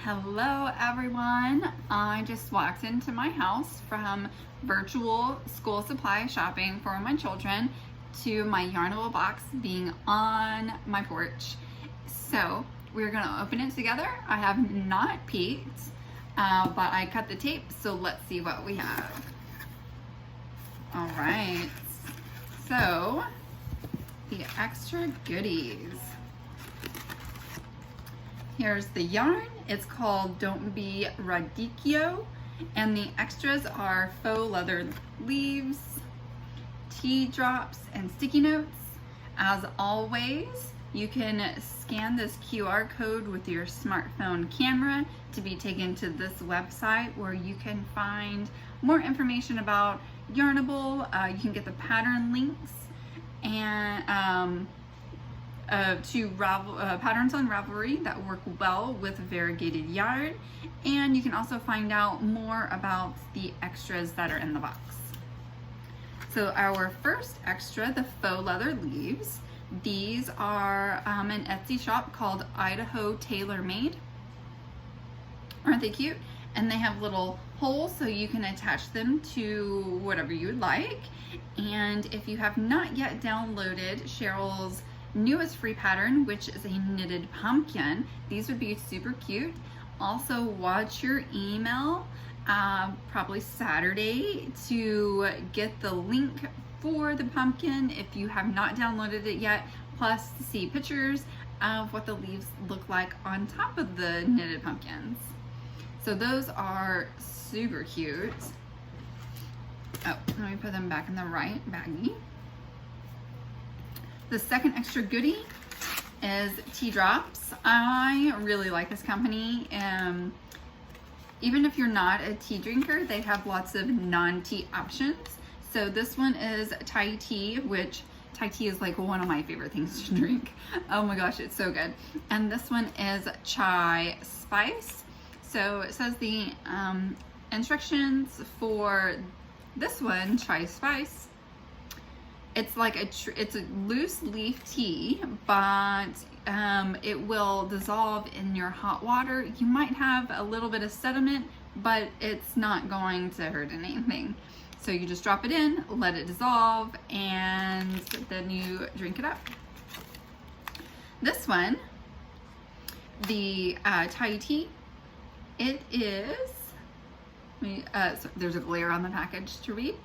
Hello everyone. I just walked into my house from virtual school supply shopping for my children to my yARNabLE box being on my porch. So we're gonna open it together. I have not peeked, but I cut the tape, so let's see what we have. All right, so the extra goodies. Here's the yarn. It's called Don't Be Radicchio, and the extras are faux leather leaves, tea drops, and sticky notes. As always, you can scan this QR code with your smartphone camera to be taken to this website where you can find more information about yARNabLE. You can get the pattern links and to patterns on Ravelry that work well with variegated yarn, and you can also find out more about the extras that are in the box. So our first extra, the faux leather leaves, these are an Etsy shop called Idaho Tailor Made. Aren't they cute? And they have little holes so you can attach them to whatever you would like. And if you have not yet downloaded Cheryl's newest free pattern, which is a knitted pumpkin, these would be super cute. Also, watch your email probably Saturday to get the link for the pumpkin if you have not downloaded it yet, plus to see pictures of what the leaves look like on top of the knitted pumpkins. So those are super cute. Oh, let me put them back in the right baggie. The second extra goodie is tea drops. I really like this company. Even if you're not a tea drinker, they have lots of non-tea options. So this one is Thai tea, which Thai tea is like one of my favorite things to drink. Oh my gosh, it's so good. And this one is chai spice. So it says the instructions for this one, chai spice. It's like it's a loose leaf tea, but it will dissolve in your hot water. You might have a little bit of sediment, but it's not going to hurt anything. So you just drop it in, let it dissolve, and then you drink it up. This one, the Thai tea, it is, so there's a glare on the package to read.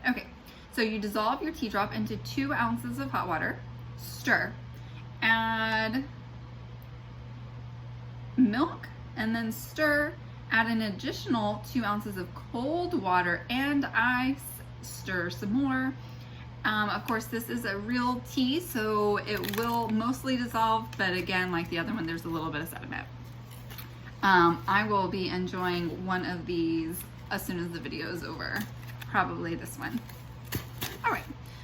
Okay, so you dissolve your tea drop into 2 ounces of hot water, stir, add milk, and then stir, add an additional 2 ounces of cold water and ice, stir some more. Of course, this is a real tea, so it will mostly dissolve, but again, like the other one, there's a little bit of sediment. I will be enjoying one of these as soon as the video is over. Probably this one. All right,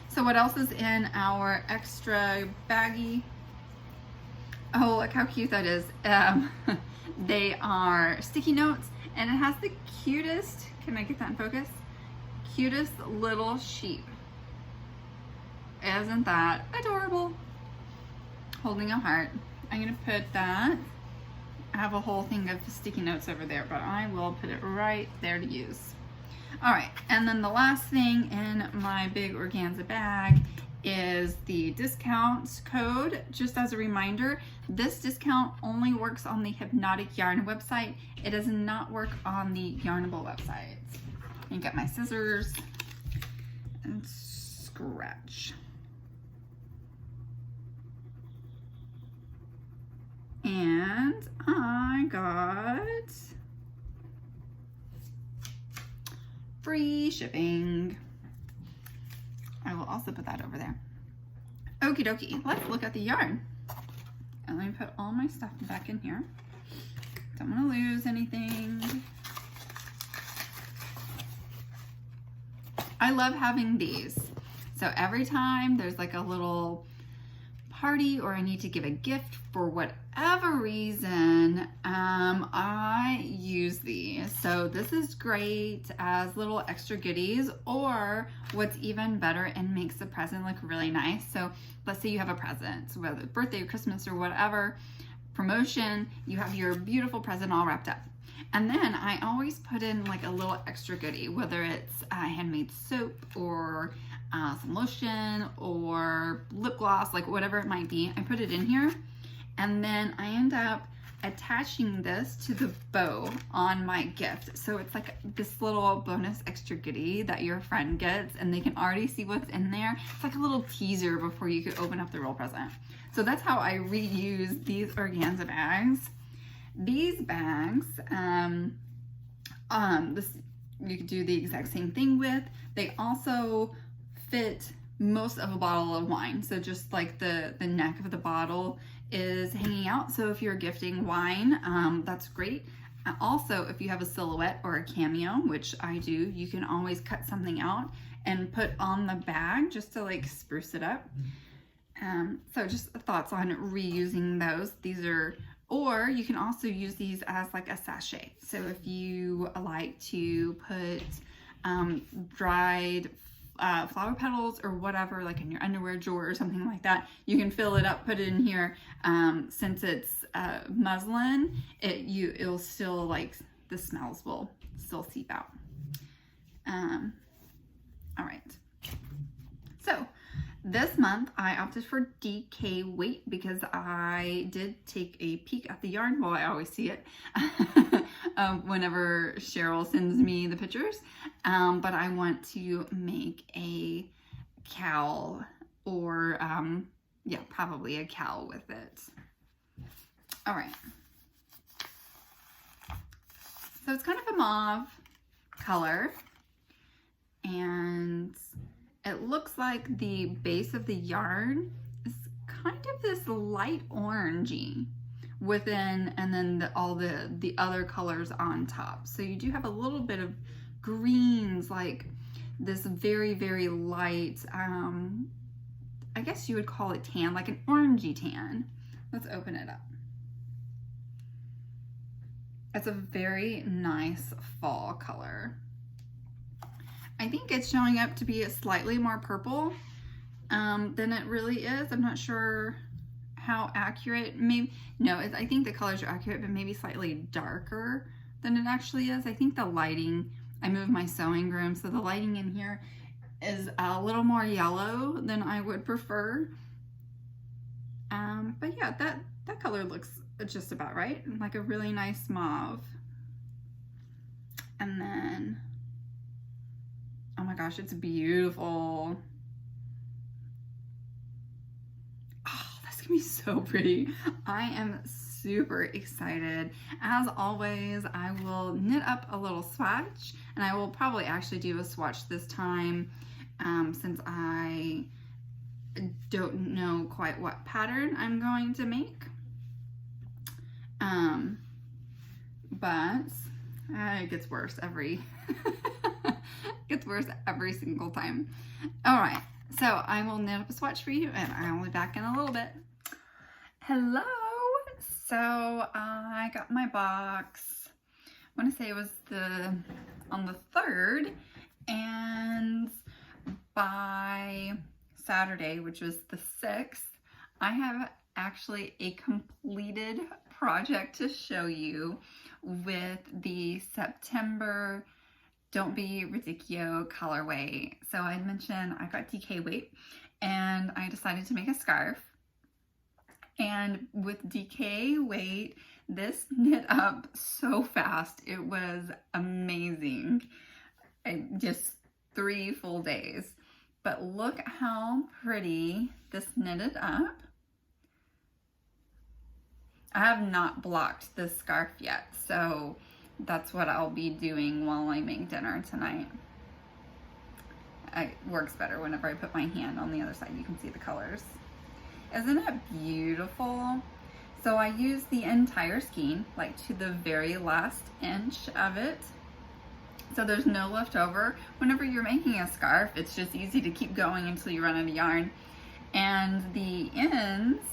so what else is in our extra baggie? Oh, look how cute that is. They are sticky notes, and it has the cutest, can I get that in focus? Cutest little sheep. Isn't that adorable? Holding a heart. I'm gonna put that. I have a whole thing of sticky notes over there, but I will put it right there to use. All right, and then the last thing in my big organza bag is the discount code. Just as a reminder, this discount only works on the Hypnotic Yarn website. It does not work on the yARNabLE website. You get my scissors and scratch. And I got free shipping. I will also put that over there. Okie dokie, let's look at the yarn. And let me put all my stuff back in here. Don't want to lose anything. I love having these. So every time there's like a little party or I need to give a gift for whatever reason, I use these. So this is great as little extra goodies, or what's even better and makes the present look really nice. So let's say you have a present, whether birthday or Christmas or whatever, promotion, you have your beautiful present all wrapped up. And then I always put in like a little extra goodie, whether it's handmade soap or some lotion or lip gloss, like whatever it might be. I put it in here, and then I end up attaching this to the bow on my gift. So it's like this little bonus extra goodie that your friend gets, and they can already see what's in there. It's like a little teaser before you could open up the real present. So that's how I reuse these organza bags. These bags, this you could do the exact same thing with. They also fit most of a bottle of wine. So just like the neck of the bottle is hanging out. So if you're gifting wine, that's great. Also, if you have a silhouette or a cameo, which I do, you can always cut something out and put on the bag just to like spruce it up. So just thoughts on reusing those. These are, or you can also use these as like a sachet. So if you like to put dried flower petals or whatever, like in your underwear drawer or something like that, you can fill it up, put it in here. Since it's muslin, it'll still, like, the smells will still seep out. All right. So this month I opted for DK weight because I did take a peek at the yarn. Well, I always see it whenever Cheryl sends me the pictures. But I want to make a cowl, or yeah, probably a cowl with it. All right. So it's kind of a mauve color, and it looks like the base of the yarn is kind of this light orangey within, and then all the other colors on top. So you do have a little bit of greens, like this very, very light, I guess you would call it tan, like an orangey tan. Let's open it up. It's a very nice fall color. I think it's showing up to be a slightly more purple than it really is. I'm not sure how accurate. Maybe, no, I think the colors are accurate, but maybe slightly darker than it actually is. I think the lighting, I moved my sewing room, so the lighting in here is a little more yellow than I would prefer. But yeah, that color looks just about right, like a really nice mauve. And then, oh my gosh, it's beautiful. Oh, that's gonna be so pretty. I am super excited. As always, I will knit up a little swatch, and I will probably actually do a swatch this time, since I don't know quite what pattern I'm going to make. But it gets worse every gets worse every single time. All right, so I will knit up a swatch for you, and I will be back in a little bit. Hello. So I got my box, I want to say it was on the 3rd, and by Saturday, which was the 6th, I have actually a completed project to show you with the September Don't Be Ridiculous colorway. So I mentioned I got DK weight, and I decided to make a scarf. And with DK weight, this knit up so fast. It was amazing. Just 3 full days. But look how pretty this knitted up. I have not blocked this scarf yet, so that's what I'll be doing while I make dinner tonight. It works better whenever I put my hand on the other side. You can see the colors. Isn't it beautiful? So I used the entire skein, like to the very last inch of it. So there's no leftover. Whenever you're making a scarf, it's just easy to keep going until you run out of yarn. And the ends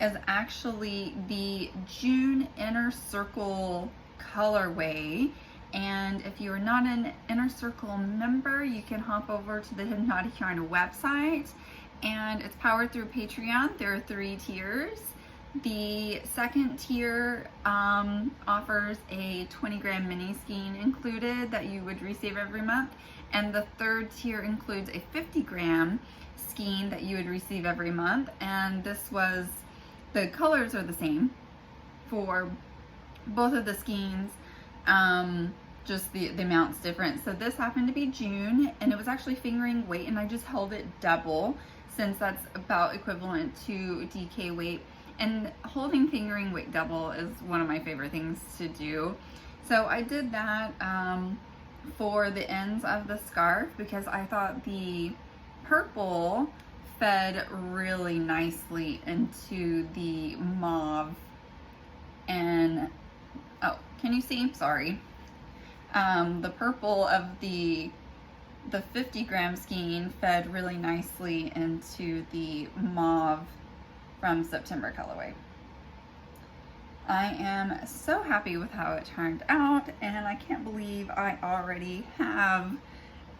is actually the June Inner Circle colorway. And if you're not an Inner Circle member, you can hop over to the Hypnotic Yarn website, and it's powered through Patreon. There are 3 tiers. The second tier offers a 20-gram mini skein included that you would receive every month, and the third tier includes a 50-gram skein that you would receive every month. And the colors are the same for both of the skeins, just the amount's different. So this happened to be June, and it was actually fingering weight, and I just held it double since that's about equivalent to DK weight. And holding fingering weight double is one of my favorite things to do. So I did that for the ends of the scarf because I thought the purple fed really nicely into the mauve. And oh, can you see? Sorry. The purple of the 50-gram skein fed really nicely into the mauve from September colorway. I am so happy with how it turned out, and I can't believe I already have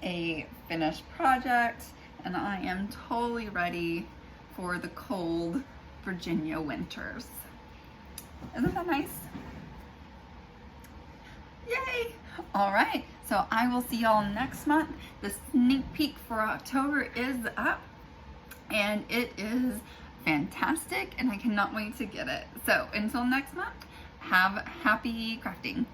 a finished project, and I am totally ready for the cold Virginia winters. Isn't that nice? Yay! All right, so I will see y'all next month. The sneak peek for October is up, and it is fantastic, and I cannot wait to get it. So until next month, have happy crafting.